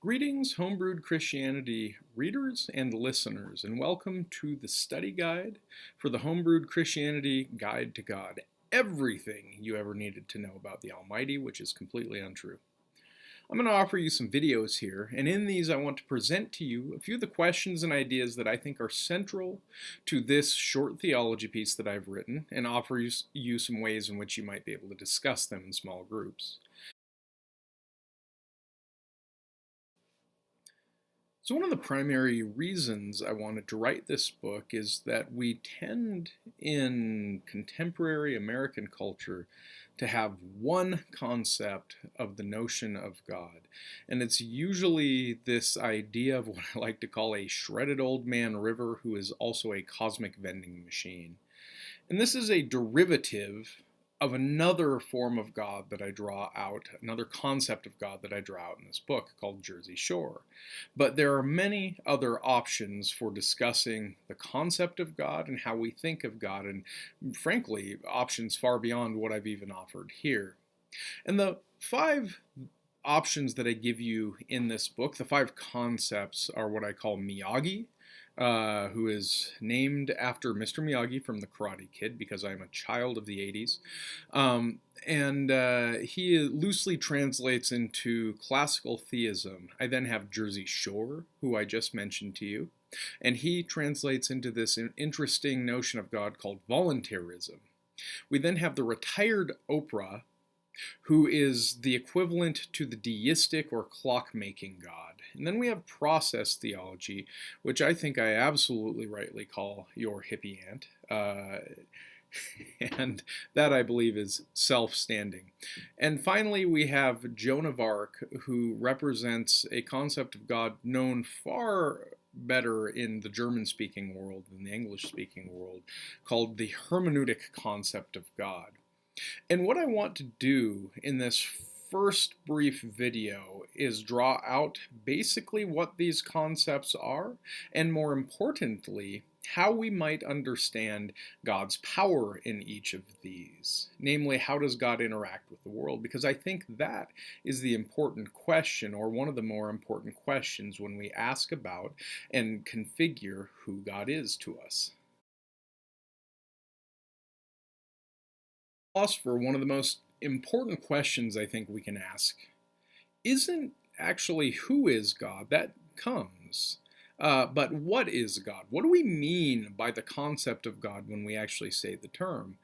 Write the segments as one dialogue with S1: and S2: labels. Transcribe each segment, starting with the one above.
S1: Greetings, Homebrewed Christianity readers and listeners, and welcome to the study guide for the Homebrewed Christianity Guide to God. Everything you ever needed to know about the Almighty, which is completely untrue. I'm going to offer you some videos here, and in these I want to present to you a few of the questions and ideas that I think are central to this short theology piece that I've written, and offer you some ways in which you might be able to discuss them in small groups. So one of the primary reasons I wanted to write this book is that we tend in contemporary American culture to have one concept of the notion of God. And it's usually this idea of what I like to call a shredded old man river who is also a cosmic vending machine. And this is a derivative of another form of God that I draw out, another concept of God that I draw out in this book called Jersey Shore. But there are many other options for discussing the concept of God and how we think of God, and frankly, options far beyond what I've even offered here. And the five options that I give you in this book, the five concepts, are what I call Miyagi, who is named after Mr. Miyagi from The Karate Kid because I'm a child of the 80s. He loosely translates into classical theism. I then have Jersey Shore, who I just mentioned to you, and he translates into this interesting notion of God called voluntarism. We then have the retired Oprah, who is the equivalent to the deistic or clock-making God. And then we have process theology, which I think I absolutely rightly call your hippie aunt. And that, I believe, is self-standing. And finally, we have Joan of Arc, who represents a concept of God known far better in the German-speaking world than the English-speaking world, called the hermeneutic concept of God. And what I want to do in this first brief video is draw out basically what these concepts are, and more importantly, how we might understand God's power in each of these. Namely, how does God interact with the world? Because I think that is the important question, or one of the more important questions when we ask about and configure who God is to us. Philosopher, one of the most important questions I think we can ask isn't actually who is God, that comes, but what is God? What do we mean by the concept of God when we actually say the term?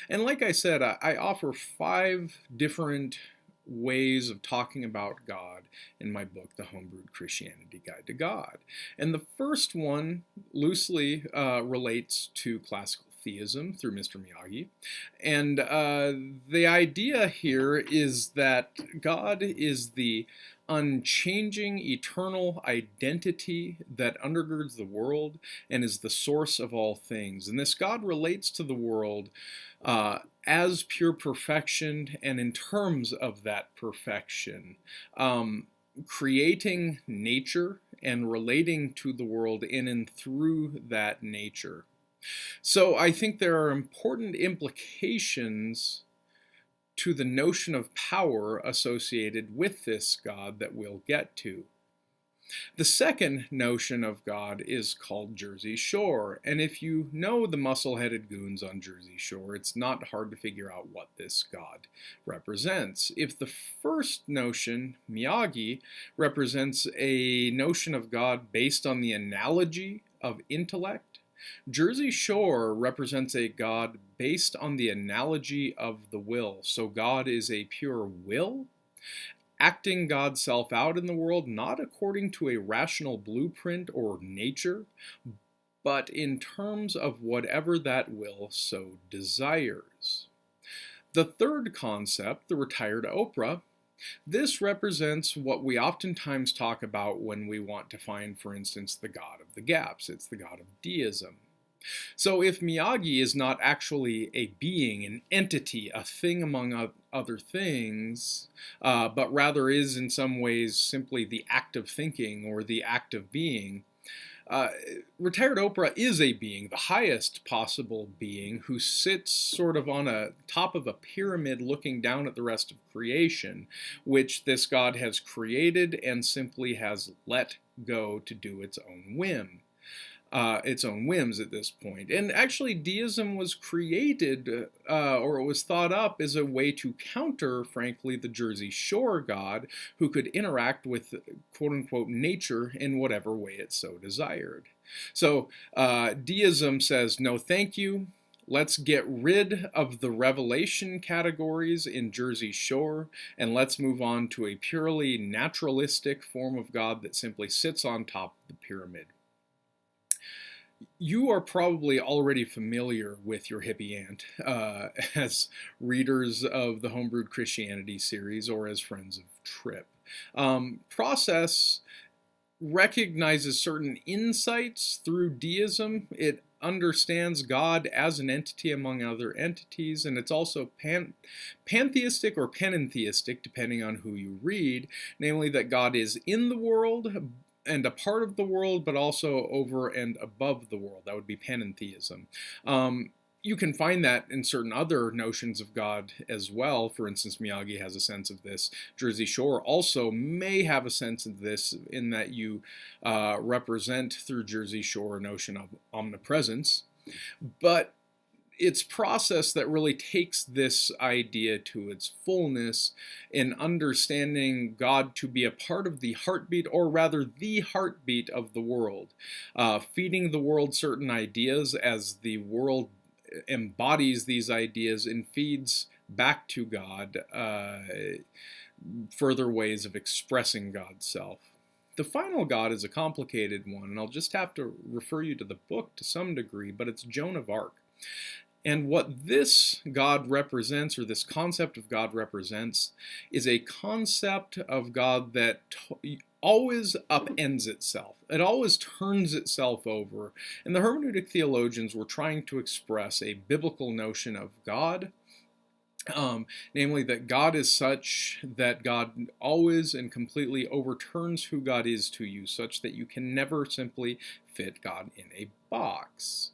S1: And like I said, I offer five different ways of talking about God in my book, The Homebrewed Christianity Guide to God. And the first one loosely relates to classical theism through Mr. Miyagi. And the idea here is that God is the unchanging, eternal identity that undergirds the world and is the source of all things. And this God relates to the world as pure perfection and in terms of that perfection, creating nature and relating to the world in and through that nature. So I think there are important implications to the notion of power associated with this God that we'll get to. The second notion of God is called Jersey Shore, and if you know the muscle-headed goons on Jersey Shore, it's not hard to figure out what this God represents. If the first notion, Miyagi, represents a notion of God based on the analogy of intellect, Jersey Shore represents a God based on the analogy of the will. So God is a pure will, acting God's self out in the world, not according to a rational blueprint or nature, but in terms of whatever that will so desires. The third concept, the retired Oprah, this represents what we oftentimes talk about when we want to find, for instance, the God of the gaps. It's the God of deism. So if Miyagi is not actually a being, an entity, a thing among other things, but rather is in some ways simply the act of thinking or the act of being, Uh, Retired Oprah is a being, the highest possible being, who sits sort of on a top of a pyramid looking down at the rest of creation, which this God has created and simply has let go to do its own whim. Its own whims at this point. And actually, deism was created, or it was thought up as a way to counter, frankly, the Jersey Shore god, who could interact with quote unquote nature in whatever way it so desired. So, deism says, no, thank you. Let's get rid of the revelation categories in Jersey Shore, and let's move on to a purely naturalistic form of God that simply sits on top of the pyramid. You are probably already familiar with your hippie aunt as readers of the Homebrewed Christianity series or as friends of Trip. Process recognizes certain insights through deism. It understands God as an entity among other entities, and it's also pantheistic or panentheistic, depending on who you read, namely that God is in the world and a part of the world, but also over and above the world. That would be panentheism. You can find that in certain other notions of God as well. For instance, Miyagi has a sense of this. Jersey Shore also may have a sense of this in that you represent through Jersey Shore a notion of omnipresence. But it's process that really takes this idea to its fullness in understanding God to be a part of the heartbeat, or rather the heartbeat of the world, feeding the world certain ideas as the world embodies these ideas and feeds back to God further ways of expressing God's self. The final God is a complicated one, and I'll just have to refer you to the book to some degree, but it's Joan of Arc. And what this God represents, or this concept of God represents, is a concept of God that always upends itself. It always turns itself over. And the hermeneutic theologians were trying to express a biblical notion of God, namely that God is such that God always and completely overturns who God is to you, such that you can never simply fit God in a box.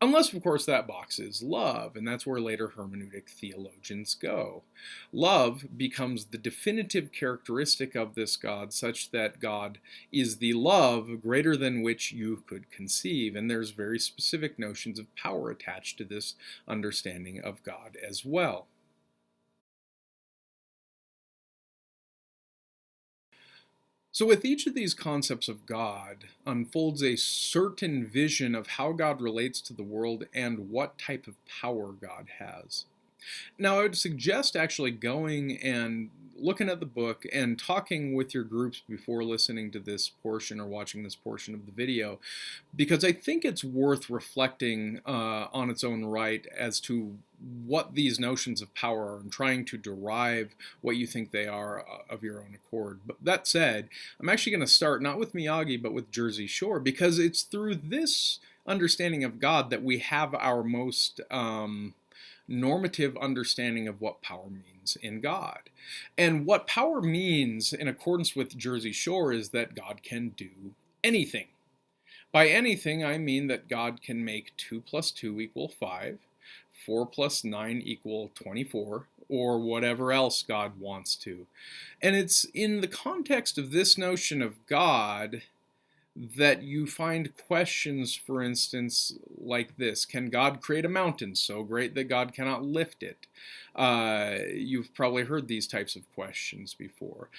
S1: Unless, of course, that box is love, and that's where later hermeneutic theologians go. Love becomes the definitive characteristic of this God, such that God is the love greater than which you could conceive, and there's very specific notions of power attached to this understanding of God as well. So with each of these concepts of God unfolds a certain vision of how God relates to the world and what type of power God has. Now, I would suggest actually going and looking at the book and talking with your groups before listening to this portion or watching this portion of the video, because I think it's worth reflecting on its own right as to what these notions of power are and trying to derive what you think they are of your own accord. But that said, I'm actually going to start not with Miyagi, but with Jersey Shore, because it's through this understanding of God that we have our most normative understanding of what power means in God. And what power means in accordance with Jersey Shore is that God can do anything. By anything, I mean that God can make 2 + 2 = 5, 4 + 9 = 24, or whatever else God wants to. And it's in the context of this notion of God that you find questions, for instance, like this. Can God create a mountain so great that God cannot lift it? You've probably heard these types of questions before.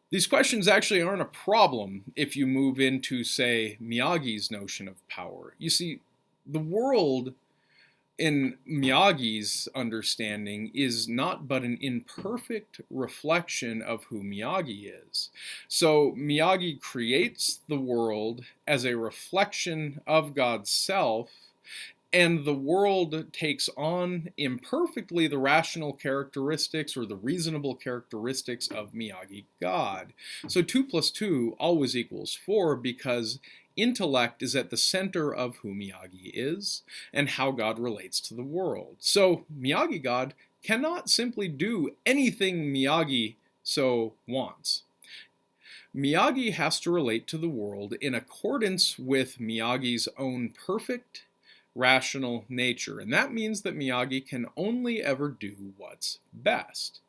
S1: These questions actually aren't a problem if you move into, say, Miyagi's notion of power. You see, the world, in Miyagi's understanding, is not but an imperfect reflection of who Miyagi is. So Miyagi creates the world as a reflection of God's self, and the world takes on imperfectly the rational characteristics or the reasonable characteristics of Miyagi God. So 2 + 2 always equals 4, because intellect is at the center of who Miyagi is and how God relates to the world. So Miyagi God cannot simply do anything Miyagi so wants. Miyagi has to relate to the world in accordance with Miyagi's own perfect, rational nature. And that means that Miyagi can only ever do what's best.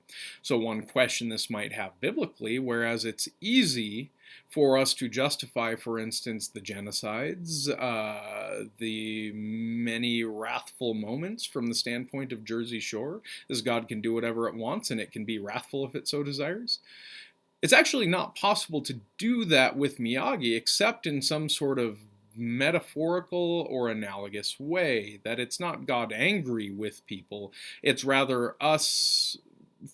S1: So one question this might have biblically, whereas it's easy for us to justify, for instance, the genocides, the many wrathful moments from the standpoint of Jersey Shore, as God can do whatever it wants and it can be wrathful if it so desires. It's actually not possible to do that with Miyagi except in some sort of metaphorical or analogous way, that it's not God angry with people, it's rather us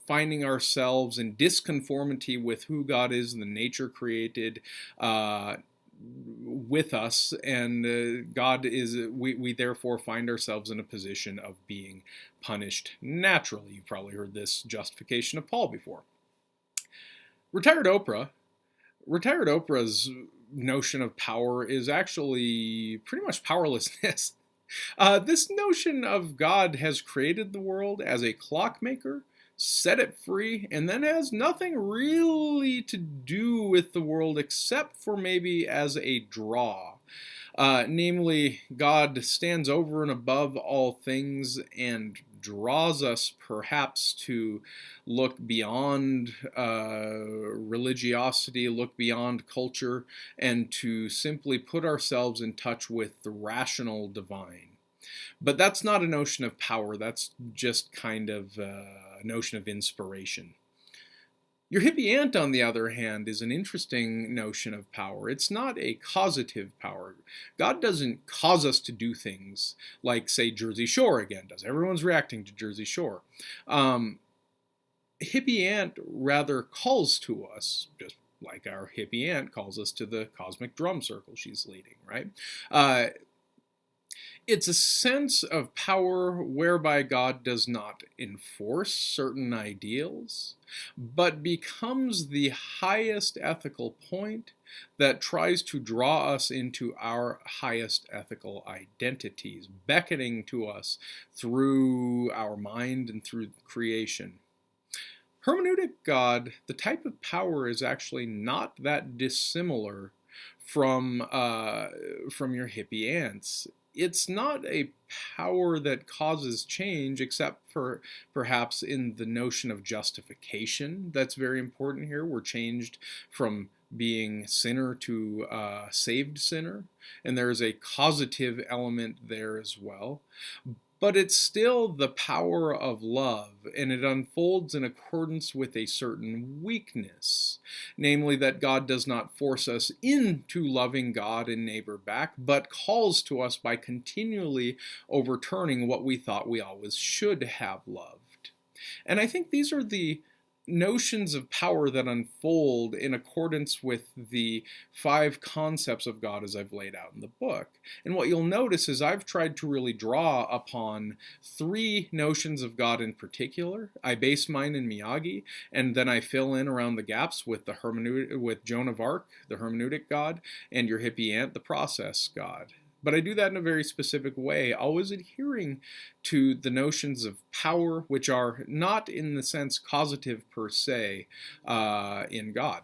S1: finding ourselves in disconformity with who God is and the nature created with us, and God is, we therefore find ourselves in a position of being punished naturally. You've probably heard this justification of Paul before. Retired Oprah's notion of power is actually pretty much powerlessness. This notion of God has created the world as a clockmaker, set it free, and then has nothing really to do with the world except for maybe as a draw. Namely, God stands over and above all things and draws us perhaps to look beyond religiosity, look beyond culture, and to simply put ourselves in touch with the rational divine. But that's not a notion of power, that's just kind of a notion of inspiration. Your hippie aunt, on the other hand, is an interesting notion of power. It's not a causative power. God doesn't cause us to do things like, say, Jersey Shore again does. Everyone's reacting to Jersey Shore. Hippie aunt rather calls to us, just like our hippie aunt calls us to the cosmic drum circle she's leading, right? It's a sense of power whereby God does not enforce certain ideals, but becomes the highest ethical point that tries to draw us into our highest ethical identities, beckoning to us through our mind and through creation. Hermeneutic God, the type of power, is actually not that dissimilar from your hippie aunts. It's not a power that causes change, except for perhaps in the notion of justification. That's very important here. We're changed from being sinner to saved sinner, and there is a causative element there as well. But it's still the power of love, and it unfolds in accordance with a certain weakness, namely that God does not force us into loving God and neighbor back, but calls to us by continually overturning what we thought we always should have loved. And I think these are the notions of power that unfold in accordance with the 5 concepts of God as I've laid out in the book. And what you'll notice is I've tried to really draw upon 3 notions of God in particular. I base mine in Miyagi, and then I fill in around the gaps with with Joan of Arc, the hermeneutic God, and your hippie aunt, the process God. But I do that in a very specific way, always adhering to the notions of power, which are not in the sense causative per se in God.